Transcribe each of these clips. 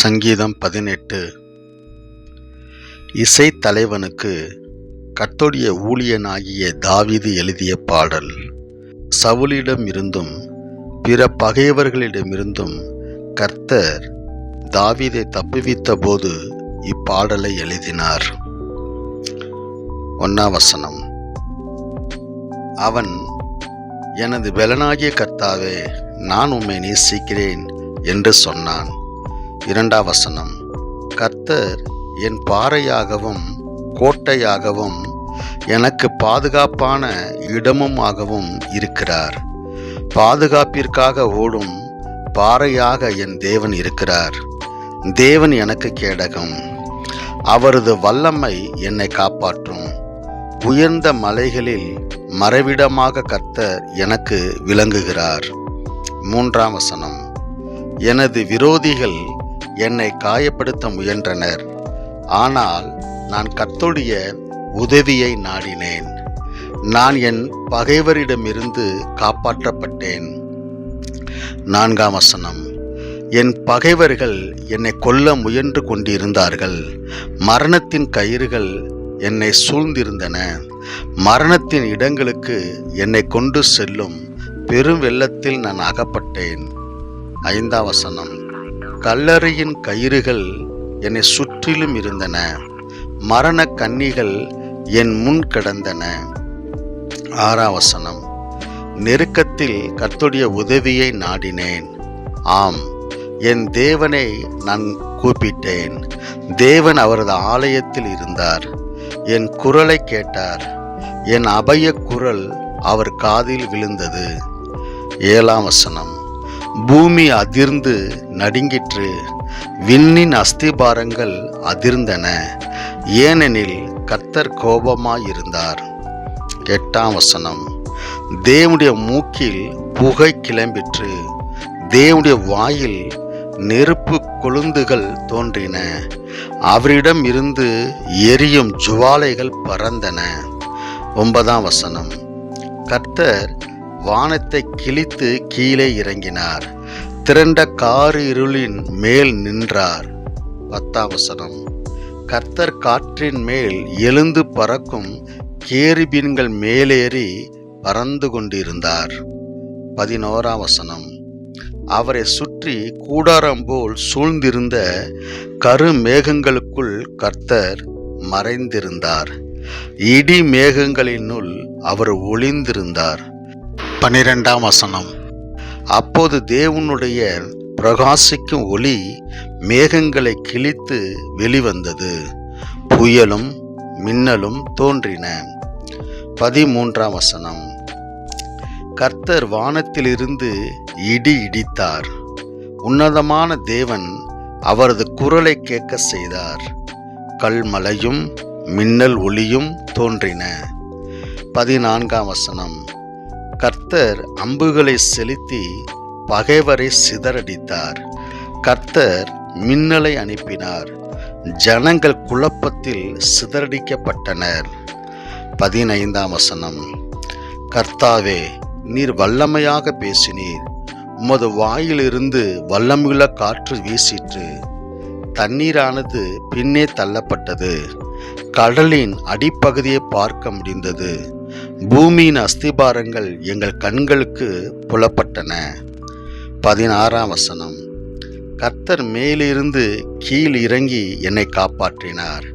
சங்கீதம் 18. இசைத்தலைவனுக்கு கர்த்தருடைய ஊழியனாகிய தாவீது எழுதிய பாடல். சவுலிடமிருந்தும் பிற பகைவர்களிடமிருந்தும் கர்த்தர் தாவீதை தப்புவித்த போது இப்பாடலை எழுதினார். 1 அவன், எனது பெலனாகிய கர்த்தாவே, நான் உம்மை நேசிக்கிறேன் என்று சொன்னான். 2 கர்த்தர் என் பாறையாகவும் கோட்டையாகவும் எனக்கு பாதுகாப்பான இடமுமாகவும் இருக்கிறார். பாதுகாப்பிற்காக ஓடும் பாறையாக என் தேவன் இருக்கிறார். தேவன் எனக்கு கேடகம், அவரது வல்லமை என்னை காப்பாற்றும். உயர்ந்த மலைகளில் மறைவிடமாக கர்த்தர் எனக்கு விளங்குகிறார். 3 எனது விரோதிகள் என்னை காயப்படுத்த முயன்றனர், ஆனால் நான் கர்த்தருடைய உதவியை நாடினேன். நான் என் பகைவரிடமிருந்து காப்பாற்றப்பட்டேன். 4 என் பகைவர்கள் என்னை கொல்ல முயன்று கொண்டிருந்தார்கள். மரணத்தின் கயிறுகள் என்னை சூழ்ந்திருந்தன. மரணத்தின் இடங்களுக்கு என்னை கொண்டு செல்லும் பெரும் வெள்ளத்தில் நான் அகப்பட்டேன். 5 கல்லறையின் கயிறுகள் என்னை சுற்றிலும் இருந்தன. மரண கண்ணிகள் என் முன் கிடந்தன. 6 நெருக்கத்தில் கர்த்தருடைய உதவியை நாடினேன். ஆம், என் தேவனை நான் கூப்பிட்டேன். தேவன் அவரது ஆலயத்தில் இருந்தார். என் குரலை கேட்டார். என் அபய குரல் அவர் காதில் விழுந்தது. 7 பூமி அதிர்ந்து நடுங்கிற்று. விண்ணின் அஸ்திபாரங்கள் அதிர்ந்தன, ஏனெனில் கர்த்தர் கோபமாயிருந்தார். 8 தேவனுடைய மூக்கில் புகை கிளம்பிற்று. தேவனுடைய வாயில் நெருப்பு கொழுந்துகள் தோன்றின. அவரிடம் இருந்து எரியும் ஜுவாலைகள் பறந்தன. 9 கர்த்தர் வானத்தை கிழித்து கீழே இறங்கினார். திரண்ட கார் இருளின் மேல் நின்றார். 10 கர்த்தர் காற்றின் மேல் எழுந்து பறக்கும் கேருபீன்கள் மேலேறி பறந்து கொண்டிருந்தார். 11 அவரை சுற்றி கூடாரம் போல் சூழ்ந்திருந்த கருமேகங்களுக்குள் கர்த்தர் மறைந்திருந்தார். இடி மேகங்களினுள் அவர் ஒளிந்திருந்தார். 12 அப்போது தேவனுடைய பிரகாசிக்கும் ஒளி மேகங்களை கிழித்து வெளிவந்தது. புயலும் மின்னலும் தோன்றின. 13 கர்த்தர் வானத்திலிருந்து இடி இடித்தார். உன்னதமான தேவன் அவரது குரலை கேட்க செய்தார். கல்மழையும் மின்னல் ஒளியும் தோன்றின. 14 கர்த்தர் அம்புகளை செலுத்தி பகைவரை சிதறடித்தார். கர்த்தர் மின்னலை அனுப்பினார். ஜனங்கள் குழப்பத்தில் சிதறடிக்கப்பட்டனர். 15 கர்த்தாவே, நீர் வல்லமையாக பேசினீர். உமது வாயிலிருந்து வல்லமையுள்ள காற்று வீசிற்று. தண்ணீரானது பின்னே தள்ளப்பட்டது. கடலின் அடிப்பகுதியை பார்க்க முடிந்தது. பூமியின் அஸ்திபாரங்கள் எங்கள் கண்களுக்கு புலப்பட்டன. 16 கர்த்தர் மேலிருந்து கீழ் இறங்கி என்னை காப்பாற்றினார்.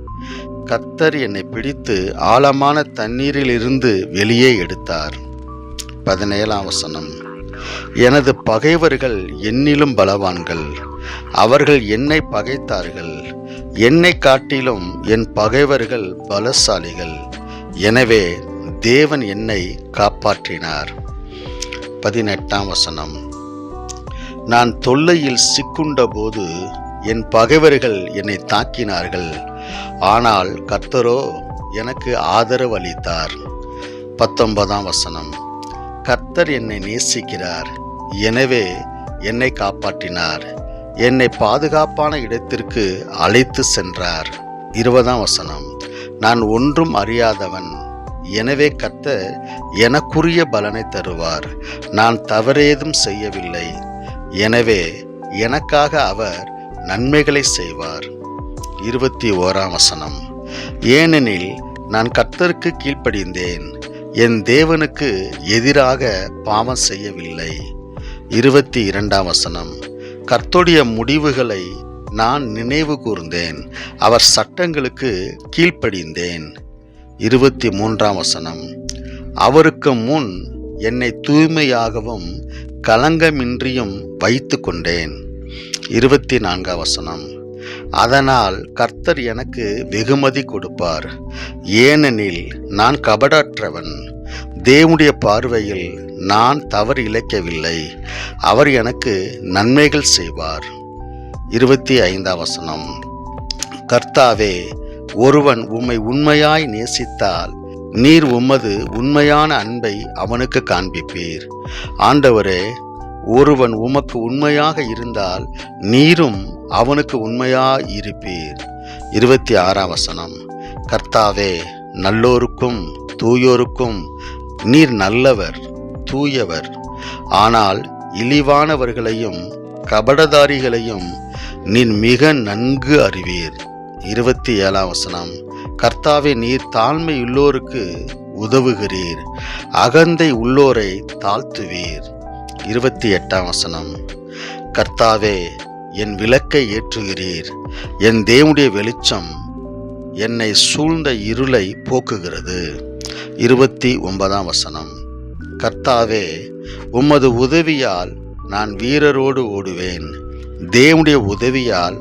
கர்த்தர் என்னை பிடித்து ஆழமான தண்ணீரிலிருந்து வெளியே எடுத்தார். 17 எனது பகைவர்கள் என்னிலும் பலவான்கள். அவர்கள் என்னை பகைத்தார்கள். என்னை காட்டிலும் என் பகைவர்கள் பலசாலிகள். எனவே தேவன் என்னை காப்பாற்றினார். 18 நான் தொல்லையில் சிக்குண்ட போது என் பகைவர்கள் என்னை தாக்கினார்கள். ஆனால் கர்த்தரோ எனக்கு ஆதரவு அளித்தார். 19 கர்த்தர் என்னை நேசிக்கிறார். எனவே என்னை காப்பாற்றினார். என்னை பாதுகாப்பான இடத்திற்கு அழைத்து சென்றார். 20 நான் ஒன்றும் அறியாதவன். எனவே கர்த்தர் எனக்குரிய பலனை தருவார். நான் தவறேதும் செய்யவில்லை. எனவே எனக்காக அவர் நன்மைகளை செய்வார். 21 ஏனெனில் நான் கர்த்தருக்கு கீழ்ப்படிந்தேன், என் தேவனுக்கு எதிராக பாவம் செய்யவில்லை. 22 கர்த்தருடைய முடிவுகளை நான் நினைவு கூர்ந்தேன், அவர் சட்டங்களுக்கு கீழ்ப்படிந்தேன். 23 அவருக்கு முன் என்னை தூய்மையாகவும் கலங்கமின்றியும் வைத்து கொண்டேன். 24 அதனால் கர்த்தர் எனக்கு வெகுமதி கொடுப்பார், ஏனெனில் நான் கபடற்றவன். தேவனுடைய பார்வையில் நான் தவறு இழைக்கவில்லை, அவர் எனக்கு நன்மைகள் செய்வார். 25 கர்த்தாவே, ஒருவன் உம்மை உண்மையாய் நேசித்தால் நீர் உமது உண்மையான அன்பை அவனுக்கு காண்பிப்பீர். ஆண்டவரே, ஒருவன் உமக்கு உண்மையாக இருந்தால் நீரும் அவனுக்கு உண்மையாய் இருப்பீர். 26 கர்த்தாவே, நல்லோருக்கும் தூயோருக்கும் நீர் நல்லவர், தூயவர். ஆனால் இழிவானவர்களையும் கபடதாரிகளையும் நீர் மிக நன்கு அறிவீர். 27 கர்த்தாவே, நீர் தாழ்மையுள்ளோருக்கு உதவுகிறீர், அகந்தை உள்ளோரை தாழ்த்துவீர். 28 கர்த்தாவே, என் விளக்கை ஏற்றுகிறீர், என் தேவனுடைய வெளிச்சம் என்னை சூழ்ந்த இருளை போக்குகிறது. 29 கர்த்தாவே, உமது உதவியால் நான் வீரரோடு ஓடுவேன், தேவனுடைய உதவியால்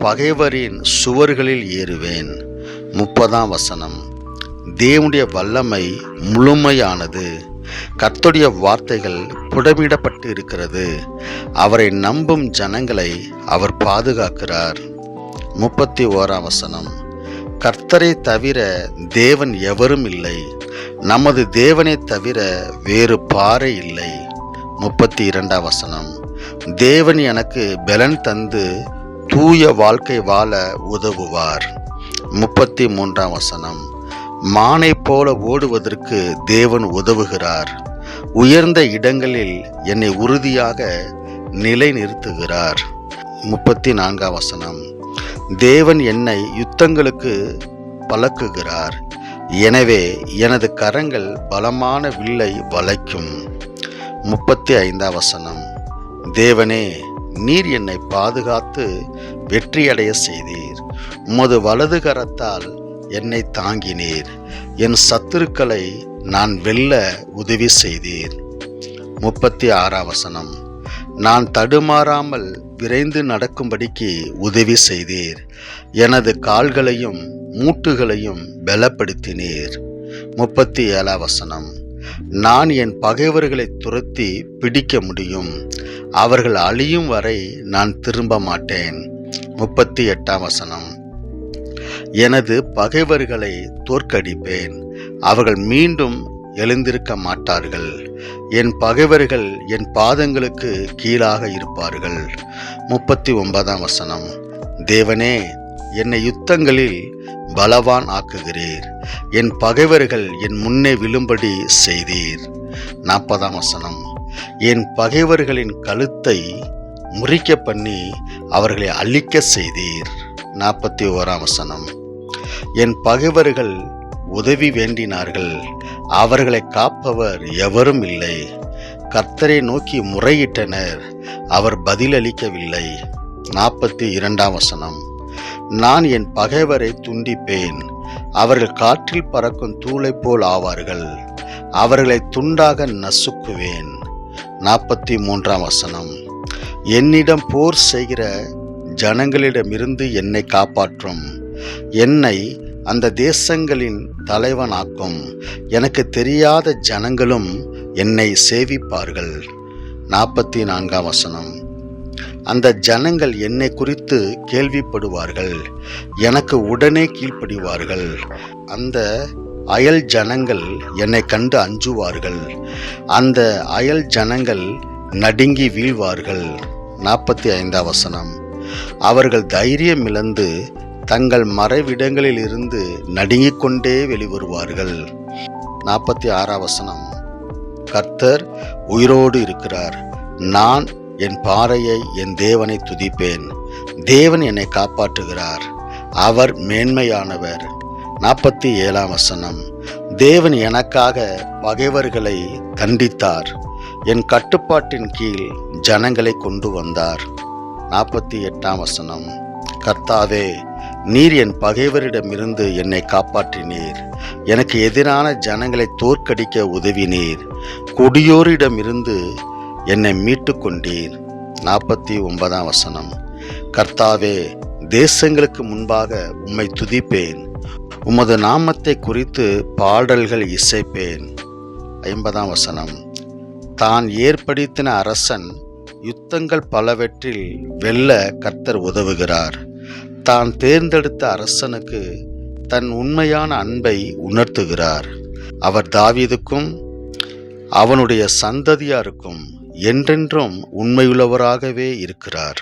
பகைவரின் சுவர்களில் ஏறுவேன். 30 தேவனுடைய வல்லமை முழுமையானது, கர்த்தருடைய வார்த்தைகள் புடமிடப்பட்டு இருக்கிறது, அவரை நம்பும் ஜனங்களை அவர் பாதுகாக்கிறார். 31 கர்த்தரை தவிர தேவன் எவரும் இல்லை, நமது தேவனை தவிர வேறு பாறை இல்லை. 32 தேவன் எனக்கு பலன் தந்து தூய வாழ்க்கை வாழ உதவுவார். 33 மானை போல ஓடுவதற்கு தேவன் உதவுகிறார், உயர்ந்த இடங்களில் என்னை உறுதியாக நிலைநிறுத்துகிறார். 34 தேவன் என்னை யுத்தங்களுக்கு பழக்குகிறார், எனவே எனது கரங்கள் பலமான வில்லை வளைக்கும். 35 தேவனே, நீர் என்னை பாதுகாத்து வெற்றியடைய செய்தீர், உமது வலது கரத்தால் என்னை தாங்கினீர், என் சத்துருக்களை நான் வெல்ல உதவி செய்தீர். 36 நான் தடுமாறாமல் விரைந்து நடக்கும்படிக்கு உதவி செய்தீர், எனது கால்களையும் மூட்டுகளையும் பலப்படுத்தினீர். 37 நான் என் பகைவர்களை துரத்தி பிடிக்க முடியும், அவர்கள் அழியும் வரை நான் திரும்ப மாட்டேன். 38 எனது பகைவர்களை தோற்கடிப்பேன், அவர்கள் மீண்டும் எழுந்திருக்க மாட்டார்கள், என் பகைவர்கள் என் பாதங்களுக்கு கீழாக இருப்பார்கள். 39 தேவனே, என்னை யுத்தங்களில் பலவான் ஆக்குகிறீர், என் பகைவர்கள் என் முன்னே விழும்படி செய்தீர். 40 என் பகைவர்களின் கழுத்தை முறிக்க பண்ணி அவர்களை அழிக்க செய்தீர். 41 என் பகைவர்கள் உதவி வேண்டினார்கள், அவர்களை காப்பவர் எவரும் இல்லை, கர்த்தரை நோக்கி முறையிட்டனர், அவர் பதிலளிக்கவில்லை. 42 நான் என் பகைவரை துண்டிப்பேன், அவர்கள் காற்றில் பறக்கும் தூளை போல் ஆவார்கள், அவர்களை துண்டாக நசுக்குவேன். 43 என்னிடம் போர் செய்கிற ஜனங்களிடமிருந்து என்னை காப்பாற்றும், என்னை அந்த தேசங்களின் தலைவனாக்கும், எனக்கு தெரியாத ஜனங்களும் என்னை சேவிப்பார்கள். 44 அந்த ஜனங்கள் என்னை குறித்து கேள்விப்படுவார்கள், எனக்கு உடனே கீழ்ப்படிவார்கள், அந்த அயல் ஜனங்கள் என்னை கண்டு அஞ்சுவார்கள், அந்த அயல் ஜனங்கள் நடுங்கி வீழ்வார்கள். 45 அவர்கள் தைரியம் இழந்து தங்கள் மறைவிடங்களில் இருந்து நடுங்கிக் கொண்டே வெளிவருவார்கள். 46 கர்த்தர் உயிரோடு இருக்கிறார், நான் என் பாறையை, என் தேவனை துதிப்பேன். தேவன் என்னை காப்பாற்றுகிறார், அவர் மேன்மையானவர். 47ஆம் வசனம். தேவன் எனக்காக பகைவர்களை தண்டித்தார், என் கட்டுப்பாட்டின் கீழ் ஜனங்களை கொண்டு வந்தார். 48ஆம் வசனம். கர்த்தாவே, நீர் என் பகைவரிடமிருந்து என்னை காப்பாற்றினீர், எனக்கு எதிரான ஜனங்களை தோற்கடிக்க உதவினீர், கொடியோரிடமிருந்து என்னை மீட்டு கொண்டீர். 49ஆம் வசனம். கர்த்தாவே, தேசங்களுக்கு முன்பாக உம்மை துதிப்பேன், உமது நாமத்தை குறித்து பாடல்கள் இசைப்பேன். 50ஆம் வசனம். தான் ஏற்படுத்தின அரசன் யுத்தங்கள் பலவற்றில் வெல்ல கர்த்தர் உதவுகிறார். தான் தேர்ந்தெடுத்த அரசனுக்கு தன் உண்மையான அன்பை உணர்த்துகிறார். அவர் தாவீதுக்கும் அவனுடைய சந்ததியாருக்கும் என்றென்றும் உண்மையுள்ளவராகவே இருக்கிறார்.